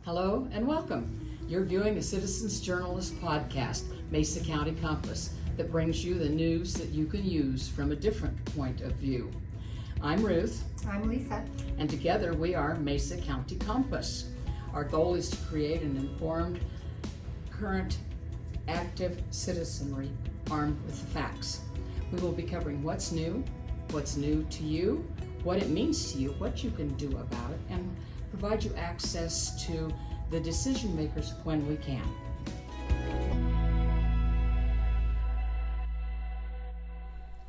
Hello and welcome. You're viewing the Citizens Journalist podcast, Mesa County Compass, that brings you the news that you can use from a different point of view. I'm Ruth. I'm Lisa. And together we are Mesa County Compass. Our goal is to create an informed, current, active citizenry armed with the facts. We will be covering what's new to you, what it means to you, what you can do about it, and provide you access to the decision makers when we can.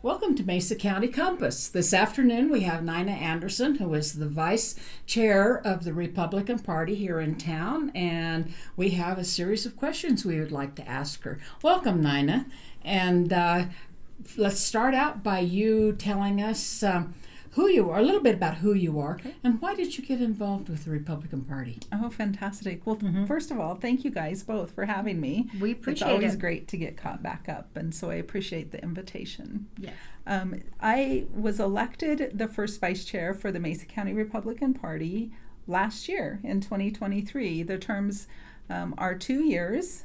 Welcome to Mesa County Compass. This afternoon we have Nina Anderson, who is the vice chair of the Republican Party here in town, and we have a series of questions we would like to ask her. Welcome, Nina. And let's start out by you telling us who you are, a little bit about who you are, and why did you get involved with the Republican Party? Oh, fantastic. Well, first of all, thank you guys both for having me. We appreciate it. It's always great to get caught back up, and so I appreciate the invitation. Yes. I was elected the first vice chair for the Mesa County Republican Party last year in 2023. The terms are 2 years,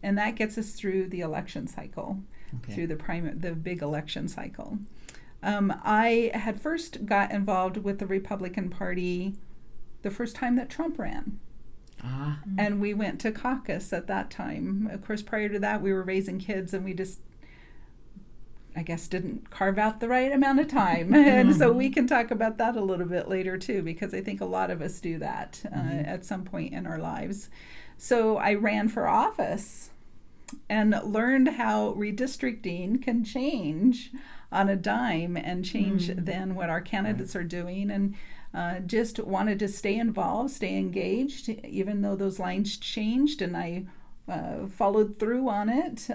and that gets us through the election cycle, through the big election cycle. I had first got involved with the Republican Party the first time that Trump ran. And we went to caucus at that time. Of course, prior to that, we were raising kids, and we just, I guess, didn't carve out the right amount of time. And so we can talk about that a little bit later, too, because I think a lot of us do that at some point in our lives. So I ran for office and learned how redistricting can change on a dime and change then what our candidates are doing, and just wanted to stay involved, stay engaged, even though those lines changed, and I followed through on it.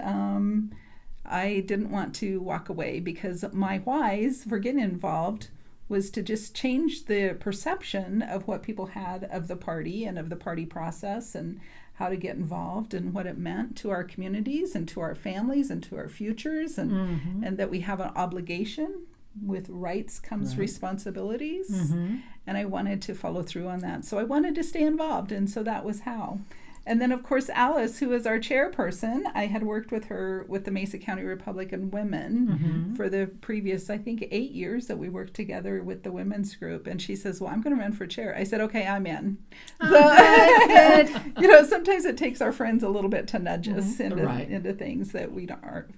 I didn't want to walk away because my whys for getting involved was to just change the perception of what people had of the party and of the party process and how to get involved and what it meant to our communities and to our families and to our futures, and that we have an obligation. With rights comes responsibilities, and I wanted to follow through on that. So I wanted to stay involved, and so that was how. And then, of course, Alice, who is our chairperson, I had worked with her with the Mesa County Republican Women for the previous, I think, 8 years that we worked together with the women's group. And she says, well, I'm going to run for chair. I said, okay, I'm in. Good. Sometimes it takes our friends a little bit to nudge us into things that we aren't.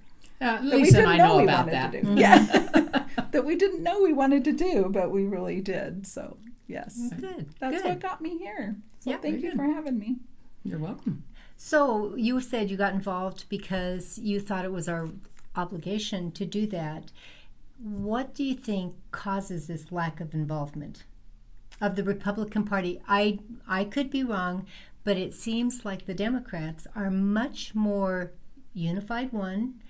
Lisa and I know about that. That we didn't know we wanted to do, but we really did. So, yes. Good. That's what got me here. So thank you for having me. You're welcome. So you said you got involved because you thought it was our obligation to do that. What do you think causes this lack of involvement of the Republican Party? I could be wrong, but it seems like the Democrats are much more unified one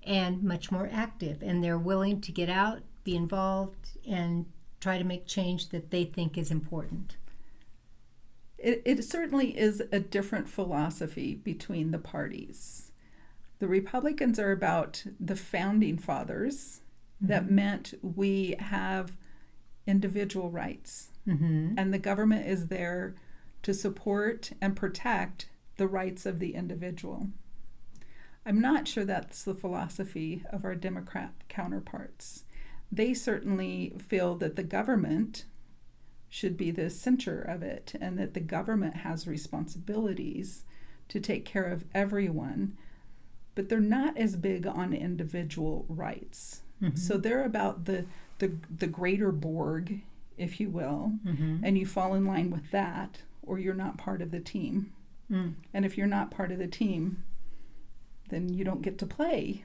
and much more active, and they're willing to get out, be involved, and try to make change that they think is important. It certainly is a different philosophy between the parties. The Republicans are about the founding fathers that meant we have individual rights. And the government is there to support and protect the rights of the individual. I'm not sure that's the philosophy of our Democrat counterparts. They certainly feel that the government should be the center of it, and that the government has responsibilities to take care of everyone, but they're not as big on individual rights. So they're about the greater Borg, if you will, and you fall in line with that, or you're not part of the team. And if you're not part of the team, then you don't get to play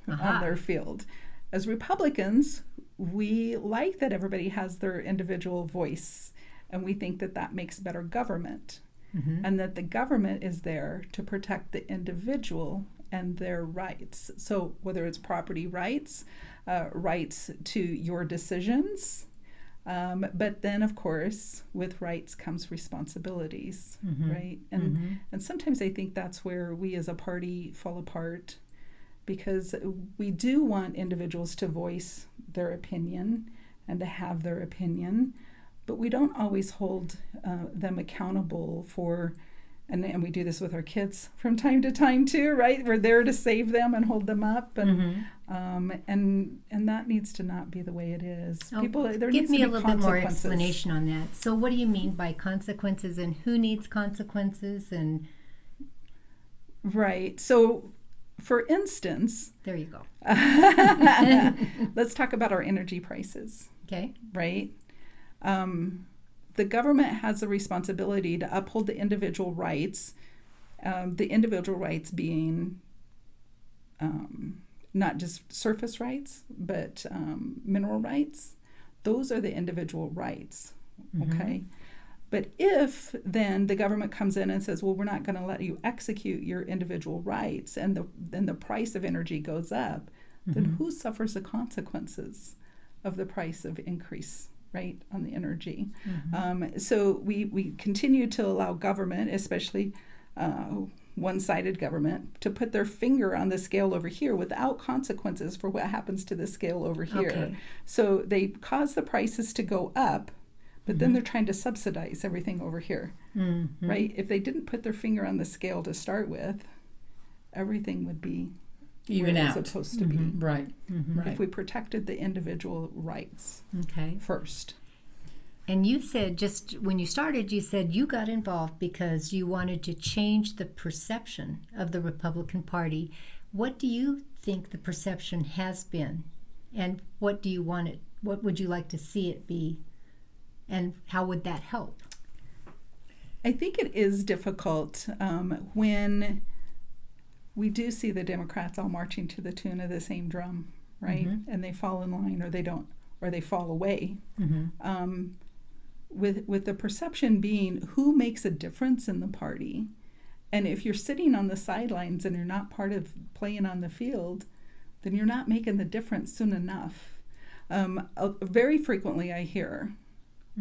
on their field. As Republicans, we like that everybody has their individual voice, and we think that that makes better government, and that the government is there to protect the individual and their rights. So whether it's property rights, rights to your decisions, but then, of course, with rights comes responsibilities, right? And sometimes I think that's where we as a party fall apart, because we do want individuals to voice their opinion and to have their opinion, but we don't always hold them accountable for, and we do this with our kids from time to time too, right? We're there to save them and hold them up, and and that needs to not be the way it is. Oh, People, there give needs me to a be little bit more consequences. explanation on that. So what do you mean by consequences, and who needs consequences? And Right. So, for instance, there you go. let's talk about our energy prices. Okay. Right? The government has a responsibility to uphold the individual rights being not just surface rights, but mineral rights. Those are the individual rights, okay? But if then the government comes in and says, well, we're not going to let you execute your individual rights, and then the price of energy goes up, then who suffers the consequences of the price of increase, right, on the energy? So we continue to allow government, especially one-sided government, to put their finger on the scale over here without consequences for what happens to the scale over here. Okay. So they cause the prices to go up, but then they're trying to subsidize everything over here, right? If they didn't put their finger on the scale to start with, everything would be Even where out. it's supposed to be. Right. Right. If we protected the individual rights Okay. first. And you said, just when you started, you said you got involved because you wanted to change the perception of the Republican Party. What do you think the perception has been? And what do you want it, what would you like to see it be? And how would that help? I think it is difficult when we do see the Democrats all marching to the tune of the same drum, right? And they fall in line, or they don't, or they fall away. With the perception being who makes a difference in the party. And if you're sitting on the sidelines and you're not part of playing on the field, then you're not making the difference soon enough. Very frequently I hear,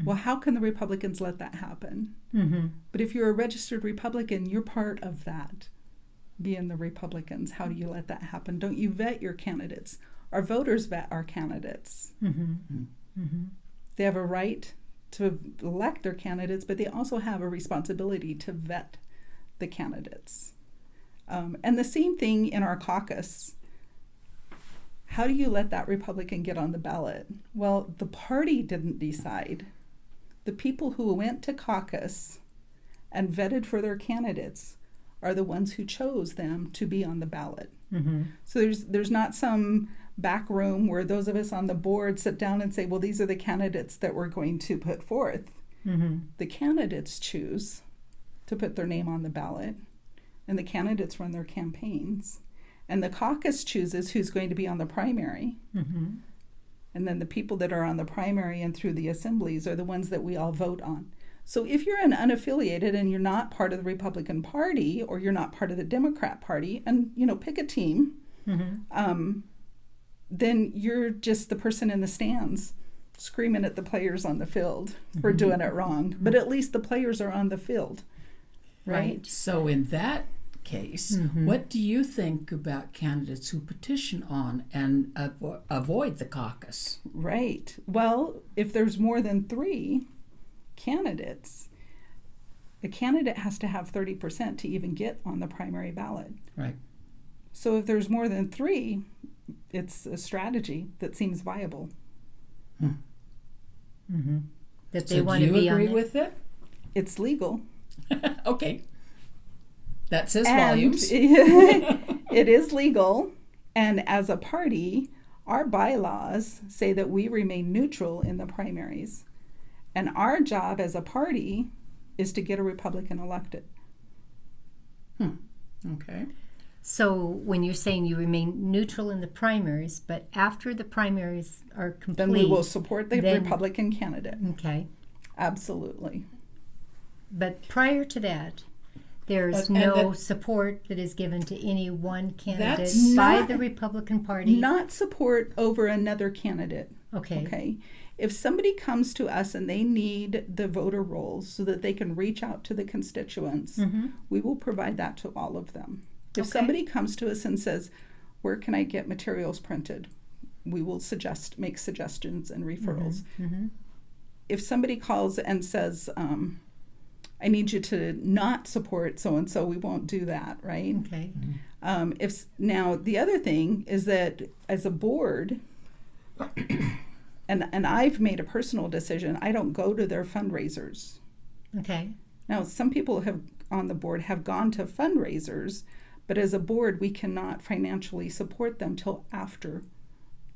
well, how can the Republicans let that happen? But if you're a registered Republican, you're part of that, being the Republicans. How do you let that happen? Don't you vet your candidates? Our voters vet our candidates. They have a right to elect their candidates, but they also have a responsibility to vet the candidates. And the same thing in our caucus. How do you let that Republican get on the ballot? Well, the party didn't decide. The people who went to caucus and vetted for their candidates are the ones who chose them to be on the ballot. So there's not some back room where those of us on the board sit down and say, well, these are the candidates that we're going to put forth. The candidates choose to put their name on the ballot, and the candidates run their campaigns. And the caucus chooses who's going to be on the primary. And then the people that are on the primary and through the assemblies are the ones that we all vote on. So if you're an unaffiliated and you're not part of the Republican Party, or you're not part of the Democrat Party, and pick a team, then you're just the person in the stands screaming at the players on the field for doing it wrong. But at least the players are on the field, right? So in that case, what do you think about candidates who petition on and avoid the caucus? Right. Well, if there's more than 3 candidates, a candidate has to have 30% to even get on the primary ballot. Right. So if there's more than 3, it's a strategy that seems viable. That they So want do to you be on agree it? with it? It's legal. Okay. That says And volumes. it is legal. And as a party, our bylaws say that we remain neutral in the primaries. And our job as a party is to get a Republican elected. Okay. So when you're saying you remain neutral in the primaries, but after the primaries are complete, Then we will support the then- Republican candidate. Okay. Absolutely. But prior to that, there's But- and no that- support that is given to any one candidate That's by not- the Republican Party. Not support over another candidate. Okay. Okay. If somebody comes to us and they need the voter rolls so that they can reach out to the constituents, we will provide that to all of them. If Okay. somebody comes to us and says, where can I get materials printed? We will make suggestions and referrals. if somebody calls and says, I need you to not support so and so, we won't do that, right? Okay. Now the other thing is that as a board, and I've made a personal decision, I don't go to their fundraisers. Okay. Now some people have on the board have gone to fundraisers, but as a board we cannot financially support them till after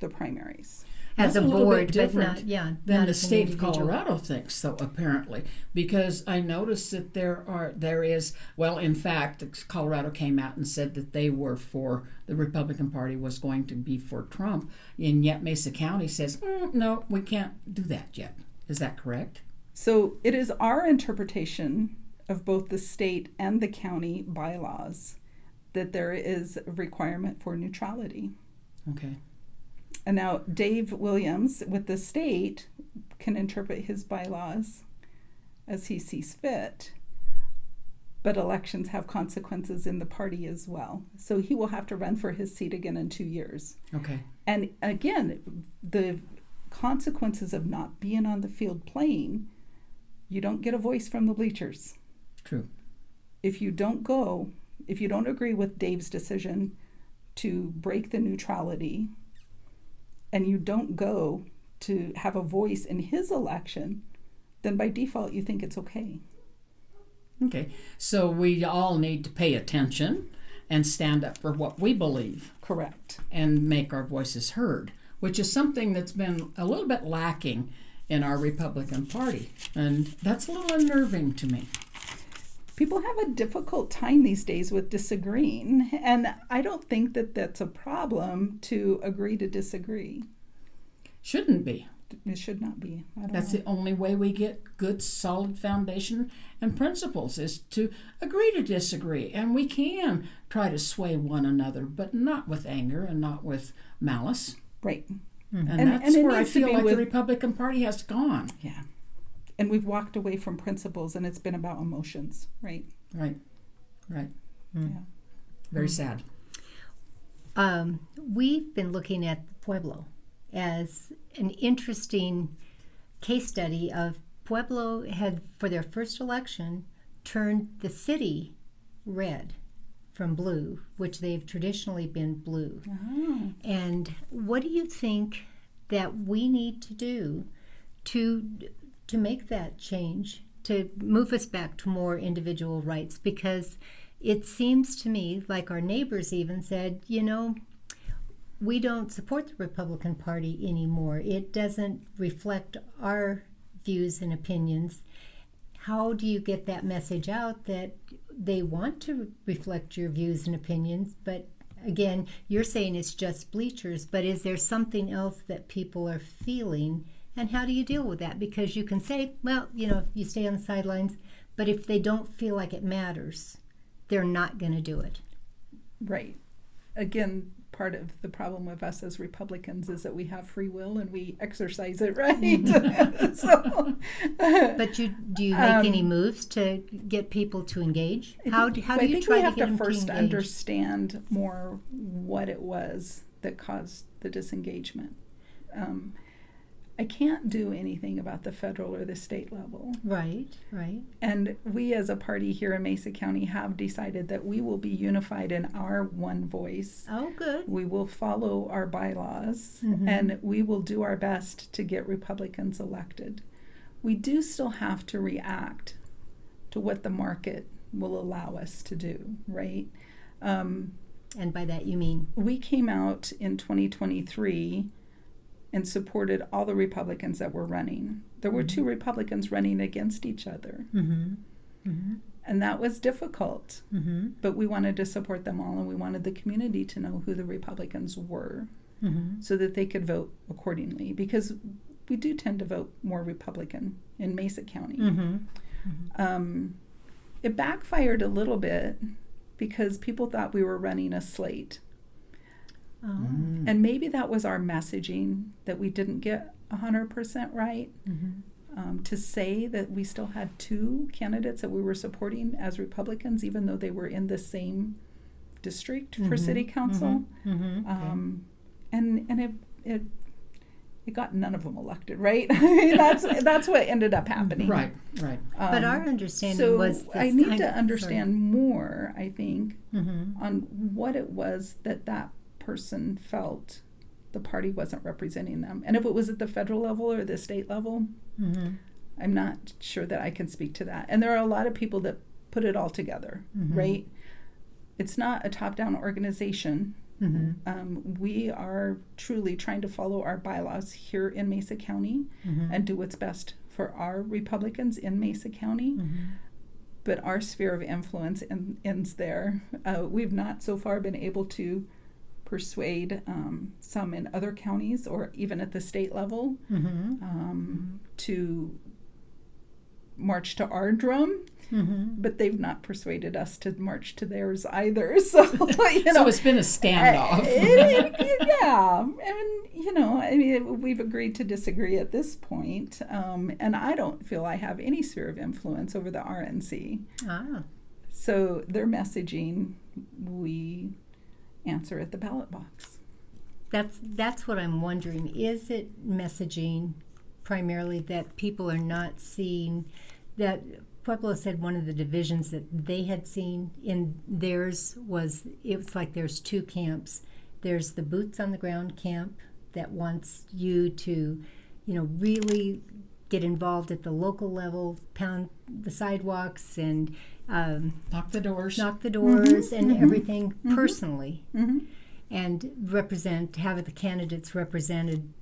the primaries. As That's a little bit board, but different not, yeah. than not the as an state of individual. Colorado thinks, though, apparently, because I noticed that there is, well, in fact, Colorado came out and said that they were for, the Republican Party was going to be for Trump, and yet Mesa County says, no, we can't do that yet. Is that correct? So it is our interpretation of both the state and the county bylaws that there is a requirement for neutrality. Okay. And now Dave Williams with the state can interpret his bylaws as he sees fit, but elections have consequences in the party as well. So he will have to run for his seat again in 2 years. Okay. And again, the consequences of not being on the field playing, you don't get a voice from the bleachers. True. If you don't agree with Dave's decision to break the neutrality, and you don't go to have a voice in his election, then by default you think it's okay. Okay. So we all need to pay attention and stand up for what we believe Correct. and make our voices heard, which is something that's been a little bit lacking in our Republican Party. And that's a little unnerving to me. People have a difficult time these days with disagreeing, and I don't think that that's a problem to agree to disagree. Shouldn't be. It should not be. I don't That's know. the only way we get good, solid foundation and principles is to agree to disagree. And we can try to sway one another, but not with anger and not with malice. Right. And And that's it where I needs to feel be like with- the Republican Party has gone. Yeah. And we've walked away from principles, and it's been about emotions, right? Right. Right. Yeah. Very sad. We've been looking at Pueblo as an interesting case study of Pueblo had, for their first election, turned the city red from blue, which they've traditionally been blue. Oh. And what do you think that we need to do to make that change, to move us back to more individual rights? Because it seems to me like our neighbors even said, we don't support the Republican Party anymore. It doesn't reflect our views and opinions. How do you get that message out that they want to reflect your views and opinions? But again, you're saying it's just bleachers, but is there something else that people are feeling? And how do you deal with that? Because you can say, well, you stay on the sidelines, but if they don't feel like it matters, they're not going to do it. Right. Again, part of the problem with us as Republicans is that we have free will and we exercise it, right? So, But do you make any moves to get people to engage? How do I you think try we to have get to them first to engage? understand more what it was that caused the disengagement. I can't do anything about the federal or the state level. Right. And we as a party here in Mesa County have decided that we will be unified in our one voice. Oh, good. We will follow our bylaws Mhm. and we will do our best to get Republicans elected. We do still have to react to what the market will allow us to do, right? And by that you mean? We came out in 2023 and supported all the Republicans that were running. There were two Republicans running against each other. Mm-hmm. Mm-hmm. And that was difficult. Mm-hmm. But we wanted to support them all, and we wanted the community to know who the Republicans were Mm-hmm. so that they could vote accordingly. Because we do tend to vote more Republican in Mesa County. Mm-hmm. It backfired a little bit because people thought we were running a slate. Oh. And maybe that was our messaging that we didn't get 100% right. Mm-hmm. To say that we still had two candidates that we were supporting as Republicans, even though they were in the same district for city council. Mm-hmm. And it got none of them elected, right? I mean, that's what ended up happening. Right. But our understanding So was this I need kind to of- understand more, I think, Mhm. on what it was that person felt the party wasn't representing them. And if it was at the federal level or the state level, Mhm. I'm not sure that I can speak to that. And there are a lot of people that put it all together, right? It's not a top-down organization. We are truly trying to follow our bylaws here in Mesa County and do what's best for our Republicans in Mesa County. But our sphere of influence ends there. We've not so far been able to persuade some in other counties or even at the state level to march to our drum, but they've not persuaded us to march to theirs either. So, So it's been a standoff. Yeah, and I mean, we've agreed to disagree at this point, and I don't feel I have any sphere of influence over the RNC. Ah. So their messaging, we answer at the ballot box. That's what I'm wondering. Is it messaging primarily that people are not seeing that Pueblo said one of the divisions that they had seen in theirs was it was like there's two camps. There's the boots on the ground camp that wants you to, really get involved at the local level, pound the sidewalks and Knock the doors. and everything personally, and have the candidates represented,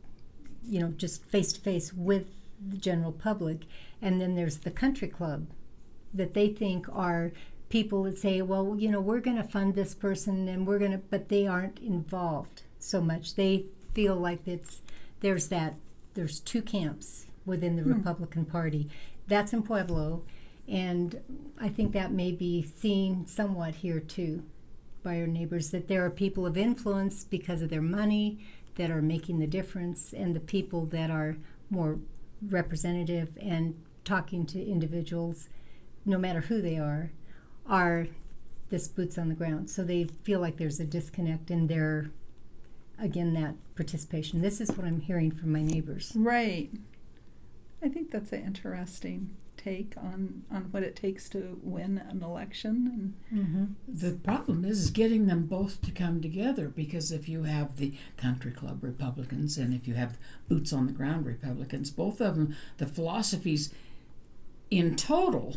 just face to face with the general public. And then there's the country club that they think are people that say, well, we're going to fund this person and but they aren't involved so much. They feel like there's two camps within the Republican Party. That's in Pueblo. And I think that may be seen somewhat here too by our neighbors, that there are people of influence because of their money that are making the difference, and the people that are more representative and talking to individuals, no matter who they are this boots on the ground. So they feel like there's a disconnect in their, again, that participation. This is what I'm hearing from my neighbors. Right. I think that's an interesting take on what it takes to win an election. The problem is getting them both to come together, because if you have the country club Republicans and if you have boots on the ground Republicans, both of them, the philosophies in total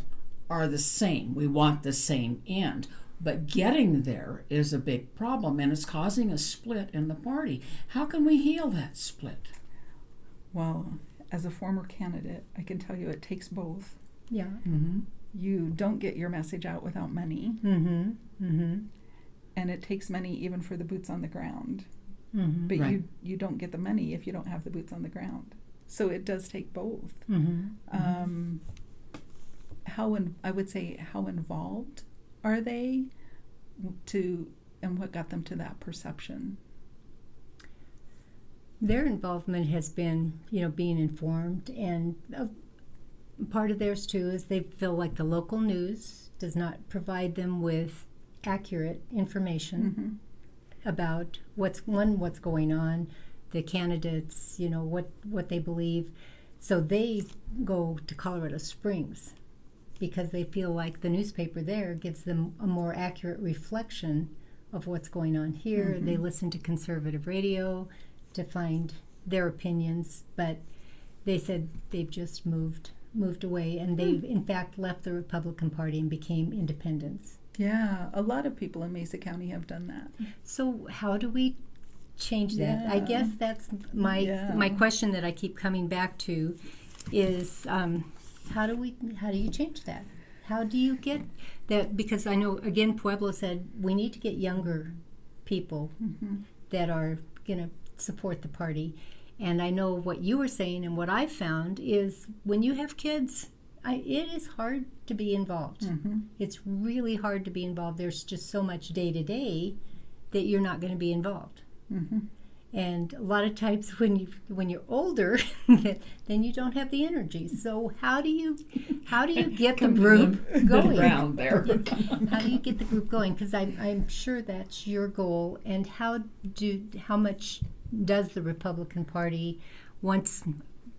are the same. We want the same end. But getting there is a big problem, and it's causing a split in the party. How can we heal that split? Well, as a former candidate, I can tell you it takes both. Yeah. You don't get your message out without money. And it takes money even for the boots on the ground. But Right. you don't get the money if you don't have the boots on the ground. So it does take both. I would say, how involved are they and what got them to that perception? Their involvement has been, being informed, and part of theirs too is they feel like the local news does not provide them with accurate information about what's going on, the candidates, what they believe. So they go to Colorado Springs because they feel like the newspaper there gives them a more accurate reflection of what's going on here. They listen to conservative radio to find their opinions, but they said they've just moved away, and they've in fact left the Republican Party and became independents. Yeah, a lot of people in Mesa County have done that. So how do we change that? I guess that's my question that I keep coming back to is how do you change that? How do you get that? Because I know, again, Pueblo said we need to get younger people that are going to support the party. And I know what you were saying, and what I've found is when you have kids, it is hard to be involved. It's really hard to be involved. There's just so much day to day that you're not going to be involved. And a lot of times when you're older, then you don't have the energy. So how do you get the group going? Around there. How do you get the group going? Because I'm sure that's your goal. And how much does the Republican Party once,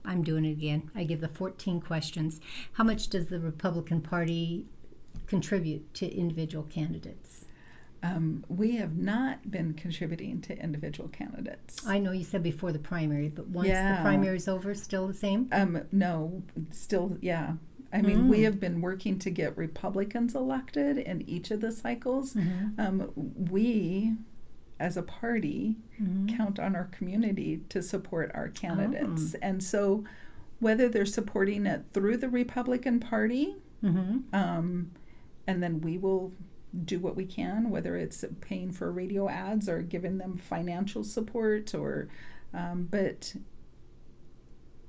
I'm doing it again, I give the 14 questions. How much does the Republican Party contribute to individual candidates? We have not been contributing to individual candidates. I know you said before the primary, but once the Yeah. primary's over, still the same? No, still, yeah. I mean, we have been working to get Republicans elected in each of the cycles. We, as a party, count on our community to support our candidates. And so whether they're supporting it through the Republican Party, and then we will do what we can, whether it's paying for radio ads or giving them financial support, or but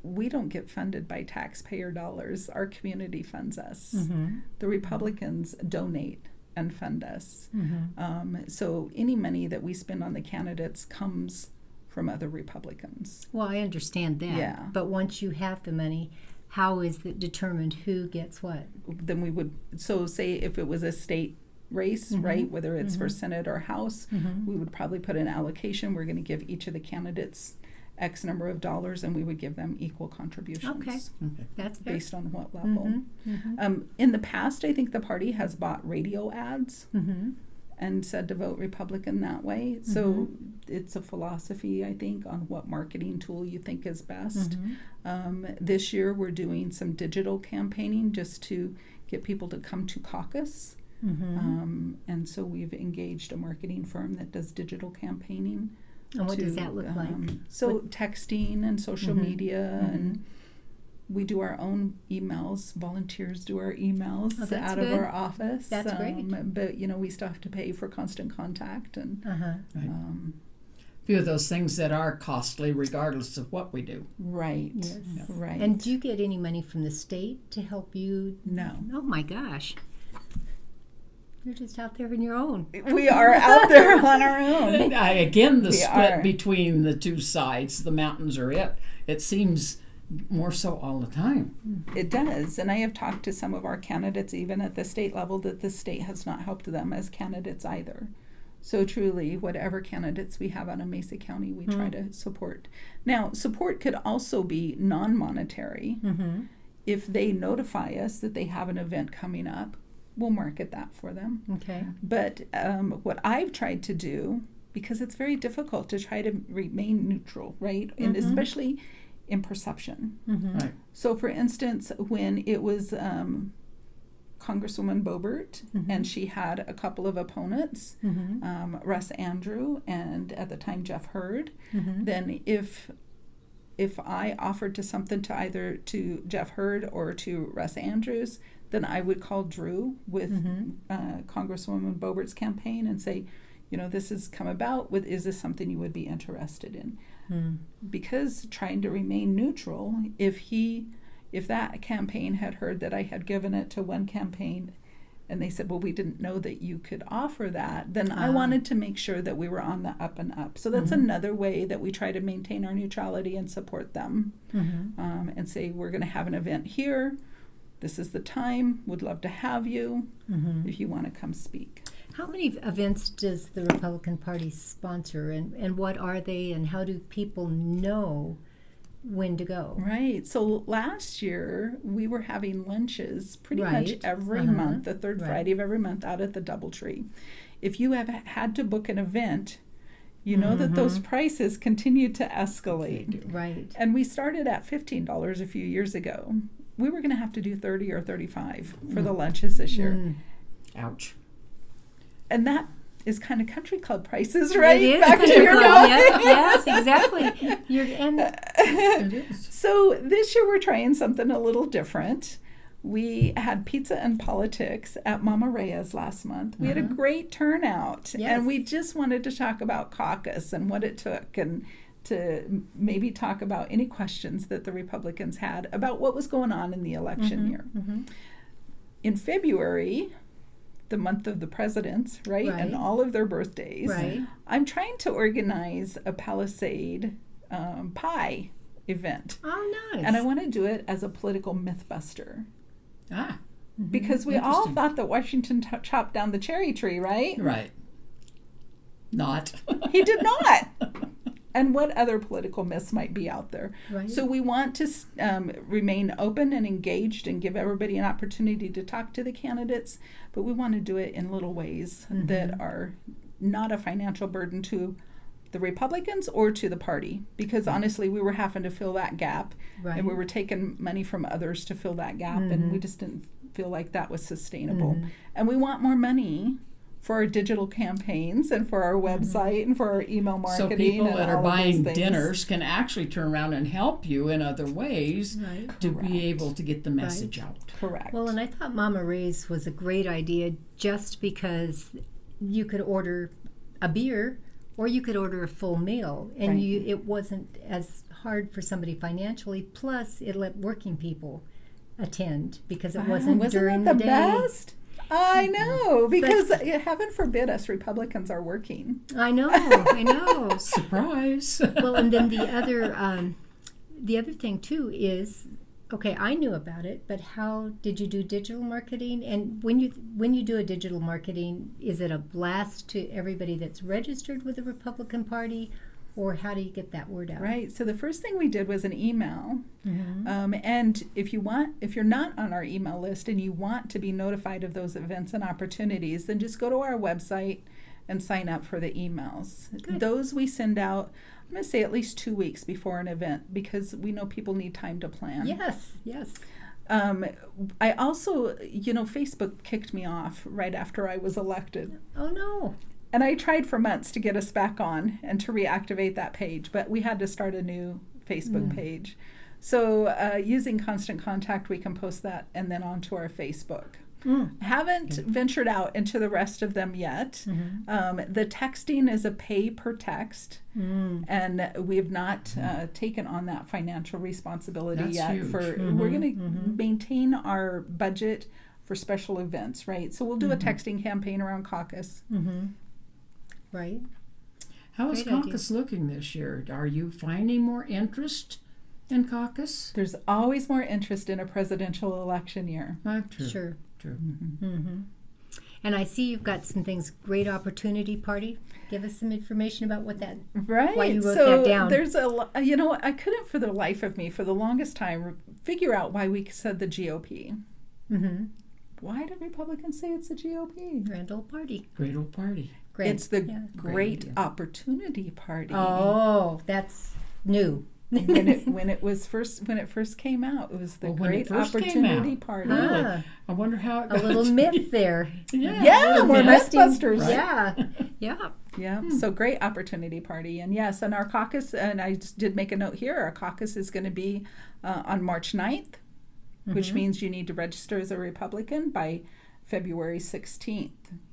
we don't get funded by taxpayer dollars. Our community funds us. The Republicans donate and fund us. So any money that we spend on the candidates comes from other Republicans. Well, I understand that. Yeah. But once you have the money, how is it determined who gets what? Then we would, so say if it was a state race, right, whether it's for Senate or House, we would probably put an allocation. We're going to give each of the candidates X number of dollars, and we would give them equal contributions. Okay. That's fair. Based on what level. In the past, I think the party has bought radio ads and said to vote Republican that way. So it's a philosophy, I think, on what marketing tool you think is best. This year, we're doing some digital campaigning just to get people to come to caucus. And so we've engaged a marketing firm that does digital campaigning. And what does that look like? So texting and social media, and we do our own emails. Volunteers do our emails out of our office. That's great. But we still have to pay for constant contact, and Few of those things that are costly regardless of what we do. right, Yes. right. And do you get any money from the state to help you? No. Oh my gosh. You're just out there on your own. We are out there on our own. Again, the We split are. between the two sides, the mountains are it. It seems more so all the time. It does, and I have talked to some of our candidates, even at the state level, that the state has not helped them as candidates either. So truly, whatever candidates we have out of Mesa County, we try to support. Now, support could also be non-monetary. If they notify us that they have an event coming up, we'll market that for them. Okay. But what I've tried to do, because it's very difficult to try to remain neutral, right? And especially in perception. Right. So, for instance, when it was Congresswoman Boebert, and she had a couple of opponents, Russ Andrew and at the time Jeff Hurd, then if I offered to something to either to Jeff Hurd or to Russ Andrews, then I would call Drew with Congresswoman Boebert's campaign and say, this has come about. Is this something you would be interested in? Because trying to remain neutral, if that campaign had heard that I had given it to one campaign and they said, well, we didn't know that you could offer that, then I wanted to make sure that we were on the up and up. So that's another way that we try to maintain our neutrality and support them, and say, we're going to have an event here. This is the time. Would love to have you if you want to come speak. How many events does the Republican Party sponsor, and what are they, and how do people know when to go? Right. So last year we were having lunches pretty much Right. every month, the third Right. Friday of every month out at the Doubletree. If you have had to book an event, you know that those prices continue to escalate. Right. And we started at $15 a few years ago. We were going to have to do $30 or $35 for the lunches this year. Ouch. And that is kind of country club prices, right? It is Back to country your club. point. Yes, exactly. It is. So this year we're trying something a little different. We had pizza and politics at Mama Rhea's last month. We had a great turnout, Yes. and we just wanted to talk about caucus and what it took, and to maybe talk about any questions that the Republicans had about what was going on in the election year. In February, the month of the presidents, right, Right. and all of their birthdays, Right. I'm trying to organize a Palisade pie event. Oh, nice. And I want to do it as a political mythbuster. Ah, Because we all Interesting. thought that Washington chopped down the cherry tree, right? right. Not. He did not. and what other political myths might be out there. Right. So we want to remain open and engaged and give everybody an opportunity to talk to the candidates, but we want to do it in little ways that are not a financial burden to the Republicans or to the party, because honestly we were having to fill that gap, Right. and we were taking money from others to fill that gap, and we just didn't feel like that was sustainable. And we want more money for our digital campaigns and for our website and for our email So marketing. people and that are all of those buying things. dinners can actually turn around and help you in other ways Right. to Correct. be able to get the message out. Correct. Well, and I thought Mama Ray's was a great idea just because you could order a beer or you could order a full meal, and Right. it wasn't as hard for somebody financially. Plus, it let working people attend because it wasn't during that the the day. best? I know, because heaven forbid us Republicans are working. I know, I know. Surprise! Well, and then the other thing too is, okay, I knew about it, but how did you do digital marketing? And when you do a digital marketing, is it a blast to everybody that's registered with the Republican Party, or how do you get that word out? Right. So the first thing we did was an email. And if you're not on our email list and you want to be notified of those events and opportunities, then just go to our website and sign up for the emails. Good. Those we send out, I'm going to say at least 2 weeks before an event, because we know people need time to plan. Yes, yes. I also, Facebook kicked me off right after I was elected. Oh no. And I tried for months to get us back on and to reactivate that page, but we had to start a new Facebook page. So using Constant Contact, we can post that and then onto our Facebook. Haven't ventured out into the rest of them yet. The texting is a pay per text, and we have not taken on that financial responsibility That's yet. huge. We're going to maintain our budget for special events, right? So we'll do a texting campaign around caucus. Right. How is Great idea. caucus looking this year? Are you finding more interest in caucus? There's always more interest in a presidential election year. True. Sure. True. And I see you've got some things. Great Opportunity Party. Give us some information about what that. Right. Why you wrote so that down. there's I couldn't for the life of me, for the longest time, figure out why we said the GOP. Why do Republicans say it's the GOP? Grand Old Party. Great old party. Great. It's the Yeah. Great idea. Opportunity Party. Oh, that's new. when it first came out, it was the Well, when it Great first came Opportunity out. Party. Ah, I wonder how it a got little myth there. Yeah, a we're little bit. Mythbusters. Right. Yeah, yeah. Yeah, so Great Opportunity Party. And yes, and our caucus, and I just did make a note here, our caucus is going to be on March 9th, which means you need to register as a Republican by February 16th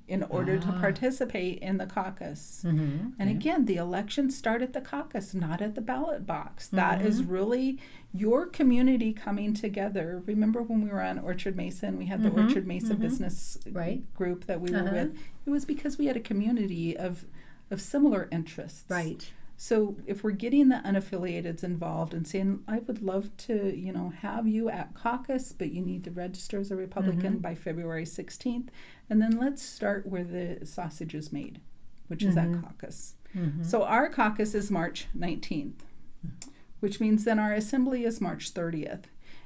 in order to participate in the caucus. And again, the elections start at the caucus, not at the ballot box. That is really your community coming together. Remember when we were on Orchard Mesa and we had the Orchard Mesa business Right. group that we were with? It was because we had a community of similar interests. Right. So if we're getting the unaffiliateds involved and saying, I would love to, have you at caucus, but you need to register as a Republican by February 16th. And then let's start where the sausage is made, which is at caucus. So our caucus is March 19th, which means then our assembly is March 30th.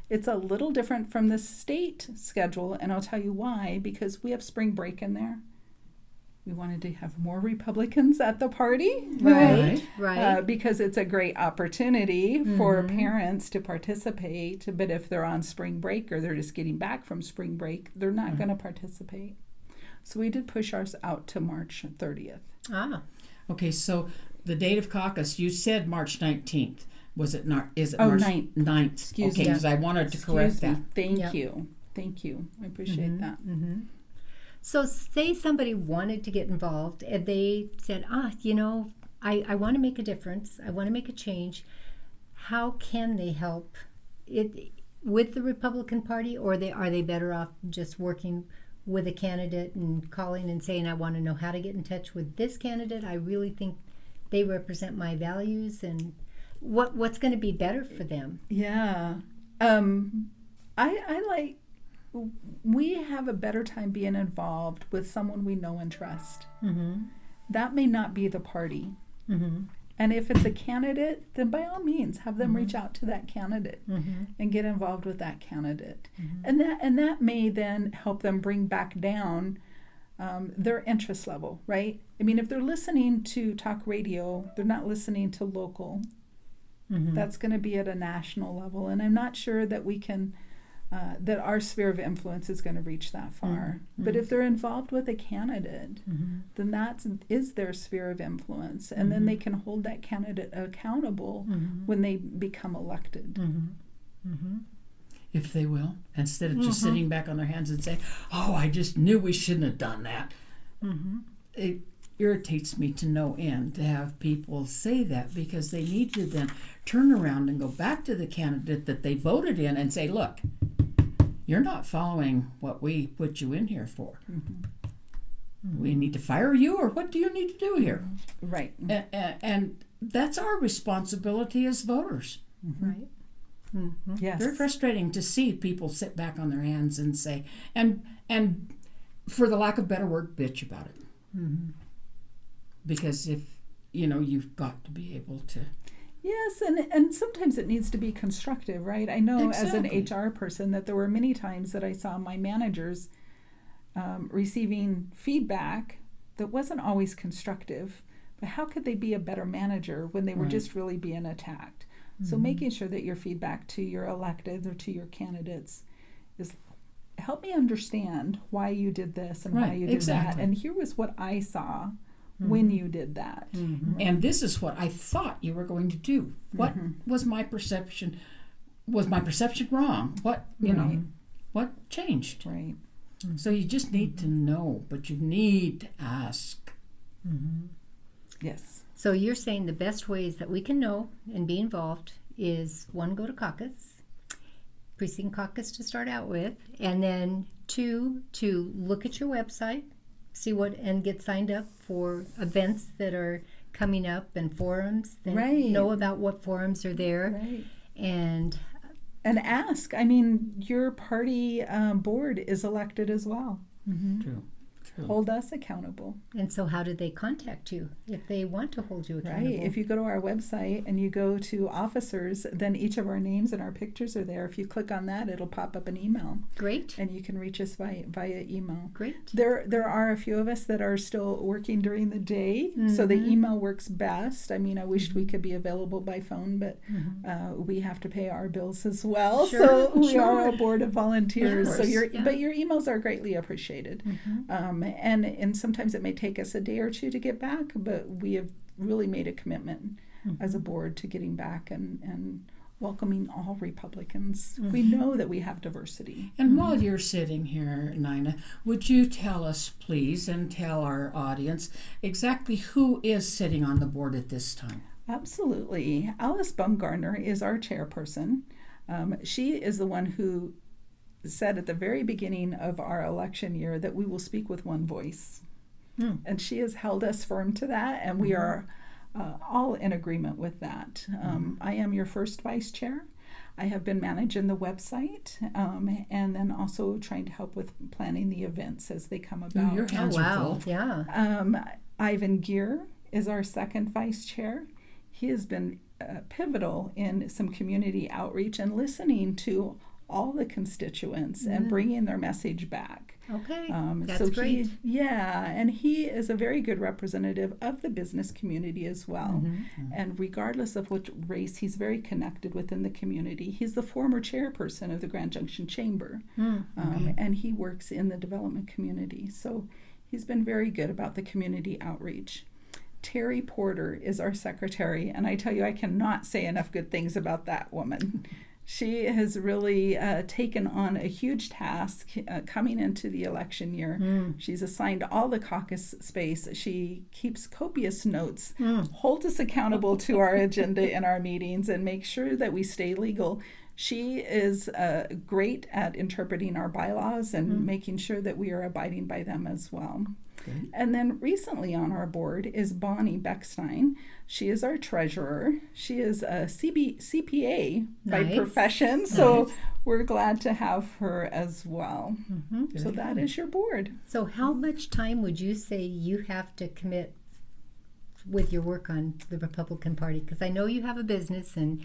It's a little different from the state schedule, and I'll tell you why, because we have spring break in there. We wanted to have more Republicans at the party. Right. Right. Because it's a great opportunity for parents to participate. But if they're on spring break or they're just getting back from spring break, they're not going to participate. So we did push ours out to March 30th. Ah. Okay, so the date of caucus, you said March 19th. Was it not? Is it Oh, March 9th. 9th? Excuse okay, me. because I wanted to correct Excuse that. me. Thank Yep. you. Thank you. I appreciate that. So say somebody wanted to get involved and they said, I want to make a difference. I want to make a change. How can they help it with the Republican Party, or are they better off just working with a candidate and calling and saying, I want to know how to get in touch with this candidate. I really think they represent my values, and what's going to be better for them. Yeah. I like, we have a better time being involved with someone we know and trust. That may not be the party. And if it's a candidate, then by all means, have them reach out to that candidate and get involved with that candidate. And that may then help them bring back down their interest level, right? I mean, if they're listening to talk radio, they're not listening to local. That's going to be at a national level. And I'm not sure that we can, that our sphere of influence is going to reach that far. But if they're involved with a candidate, then that is their sphere of influence. And then they can hold that candidate accountable when they become elected. If they will, instead of just sitting back on their hands and saying, "Oh, I just knew we shouldn't have done that." It irritates me to no end to have people say that, because they need to then turn around and go back to the candidate that they voted in and say, "Look, you're not following what we put you in here for. We need to fire you, or what do you need to do here?" Right. And that's our responsibility as voters. Right. Yes. Very frustrating to see people sit back on their hands and say, and for the lack of a better word, bitch about it. Because if, you've got to be able to. Yes, and sometimes it needs to be constructive, right? I know Exactly. as an HR person that there were many times that I saw my managers receiving feedback that wasn't always constructive. But how could they be a better manager when they were Right. just really being attacked? So making sure that your feedback to your electeds or to your candidates is, help me understand why you did this and why Right, you did exactly. that. And here was what I saw when you did that. And this is what I thought you were going to do. What was my perception? Was my perception wrong? What, Right. what changed? Right. So you just need to know, but you need to ask. Yes. So you're saying the best ways that we can know and be involved is, 1, go to caucus, precinct caucus to start out with, and then 2, to look at your website, see what, and get signed up for events that are coming up and forums, then Right. know about what forums are there, Right. and ask. I mean, your party board is elected as well. True. Hold us accountable. so how do they contact you if they want to hold you accountable? Right. If you go to our website and you go to officers, then each of our names and our pictures are there. If you click on that, it'll pop up an email, Great. and you can reach us via email. Great. There are a few of us that are still working during the day, so the email works best. I mean, I wished we could be available by phone, but we have to pay our bills as well. Sure, So we sure. are a board of volunteers. Of So course, but your emails are greatly appreciated. And sometimes it may take us a day or two to get back, but we have really made a commitment as a board to getting back and welcoming all Republicans. We know that we have diversity. And while you're sitting here, Nina, would you tell us, please, and tell our audience exactly who is sitting on the board at this time? Absolutely. Alice Bumgarner is our chairperson. She is the one who said at the very beginning of our election year that we will speak with one voice. And she has held us firm to that, and we are all in agreement with that. I am your first vice chair. I have been managing the website and then also trying to help with planning the events as they come about. Your Oh, hands are wow. full. Yeah. Ivan Gear is our second vice chair. He has been pivotal in some community outreach and listening to all the constituents and bringing their message back. Okay. So That's great. and he is a very good representative of the business community as well. And regardless of which race, he's very connected within the community. He's the former chairperson of the Grand Junction Chamber, and he works in the development community. So he's been very good about the community outreach. Terry Porter is our secretary, and I tell you, I cannot say enough good things about that woman. She has really taken on a huge task coming into the election year. She's assigned all the caucus space. She keeps copious notes, holds us accountable to our agenda in our meetings, and makes sure that we stay legal. She is great at interpreting our bylaws and making sure that we are abiding by them as well. Good. And then recently on our board is Bonnie Beckstein. She is our treasurer. She is a CPA by Nice. profession, so we're glad to have her as well. So Good. that is your board. So how much time would you say you have to commit with your work on the Republican Party? Because I know you have a business and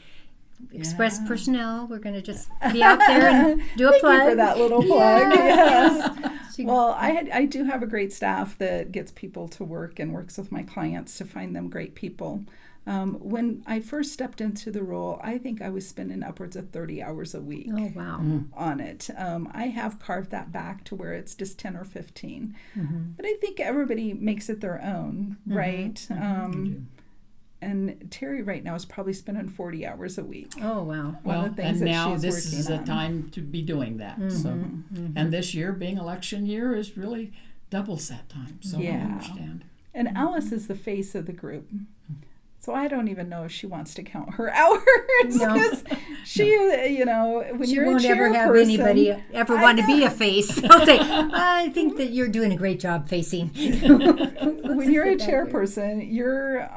Express Personnel. We're going to just be out there and do a Thank plug. you for that little plug. Yes. She- Well, I do have a great staff that gets people to work and works with my clients to find them great people. When I first stepped into the role, I think I was spending upwards of 30 hours a week Oh, wow. on it. I have carved that back to where it's just 10 or 15. But I think everybody makes it their own, right? And Terry right now is probably spending 40 hours a week. Oh, wow. One Well, of the things and that now she's this is working a on. time to be doing that. So, and this year, being election year, is really doubles that time. So I Yeah. understand. And Alice is the face of the group. So I don't even know if she wants to count her hours No. because she, you know, when She you're won't a ever have chairperson- anybody ever want to be a face. They'll say, I think that you're doing a great job facing. when you're a chairperson, you're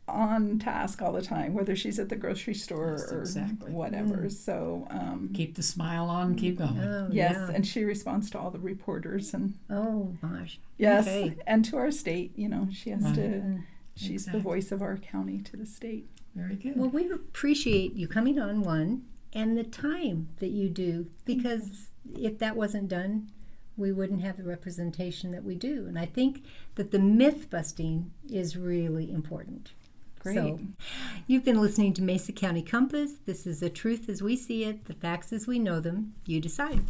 on task all the time, whether she's at the grocery store Yes, or exactly. whatever. So, Keep the smile on, keep going. Oh, yes, yeah. and she responds to all the reporters and Oh, gosh. yes, Okay. and to our state. You know, she has Right. to. She's Exactly. the voice of our county to the state. Very good. Well, we appreciate you coming on, one, and the time that you do, because if that wasn't done, we wouldn't have the representation that we do. And I think that the myth busting is really important. Great. So, you've been listening to Mesa County Compass. This is the truth as we see it, the facts as we know them. You decide.